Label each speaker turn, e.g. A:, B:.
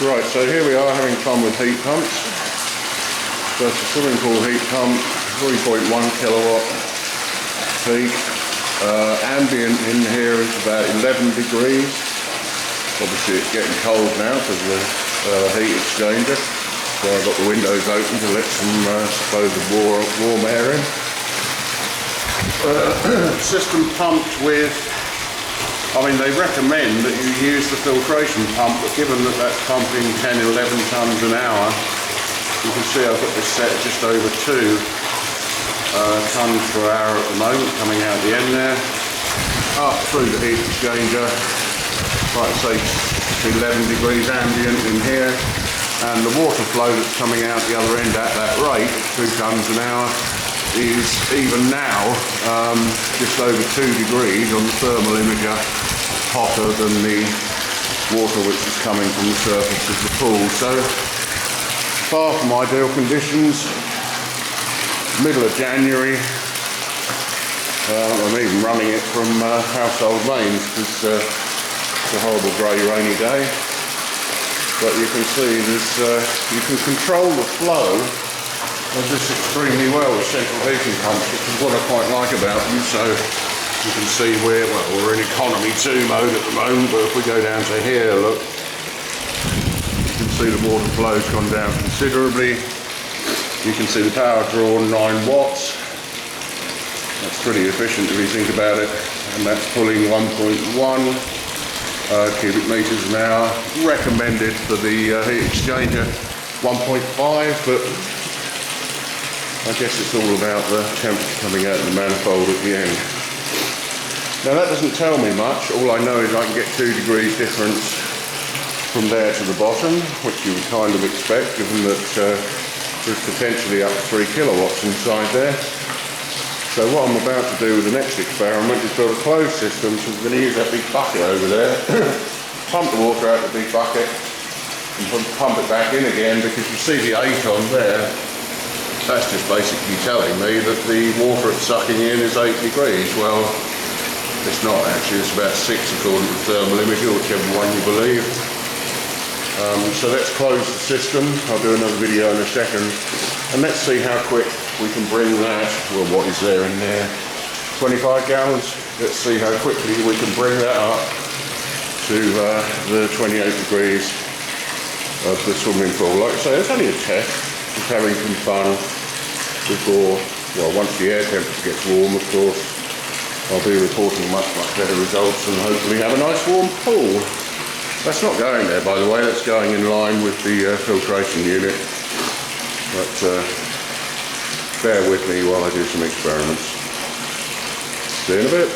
A: Right, so here we are having fun with heat pumps. So it's a swimming pool heat pump, 3.1 kilowatt peak. Ambient in here is about 11 degrees. Obviously it's getting cold now because of the heat exchanger. So I've got the windows open to let some supposed warm air in. System pumped with, they recommend that you use the filtration pump, but given that that's pumping 10, 11 tonnes an hour, you can see I've got this set at just over 2 tonnes per hour at the moment, coming out the end there, up through the heat exchanger, like I say, 11 degrees ambient in here, and the water flow that's coming out the other end at that rate, 2 tonnes an hour, is even now just over 2 degrees on the thermal imager, hotter than the water which is coming from the surface of the pool. So far from ideal conditions. Middle of January, I'm even running it from household mains because it's a horrible grey rainy day. But you can see there's you can control the flow of this extremely well with central heating pumps, which is what I quite like about them. So you can see we're in economy 2 mode at the moment, but if we go down to here, look, you can see the water flow's gone down considerably. You can see the power drawn 9 watts. That's pretty efficient if you think about it, and that's pulling 1.1 cubic meters an hour. Recommended for the heat exchanger 1.5, but I guess it's all about the temperature coming out of the manifold at the end. Now that doesn't tell me much. All I know is I can get 2 degrees difference from there to the bottom, which you would kind of expect, given that there's potentially up to 3 kilowatts inside there. So what I'm about to do with the next experiment is build a closed system. So we're going to use that big bucket over there, pump the water out of the big bucket and pump it back in again, because you see the 8 on there. That's just basically telling me that the water it's sucking in is 8 degrees. Well, it's not actually, it's about 6 according to the thermal imager, whichever one you believe. So let's close the system. I'll do another video in a second. And let's see how quick we can bring that, well, what is there in there? 25 gallons. Let's see how quickly we can bring that up to the 28 degrees of the swimming pool. Like I say, it's only a test. Just having some fun before, well, once the air temperature gets warm, of course, I'll be reporting much better results and hopefully have a nice warm pool. That's not going there, by the way, that's going in line with the filtration unit. But bear with me while I do some experiments. See you in a bit.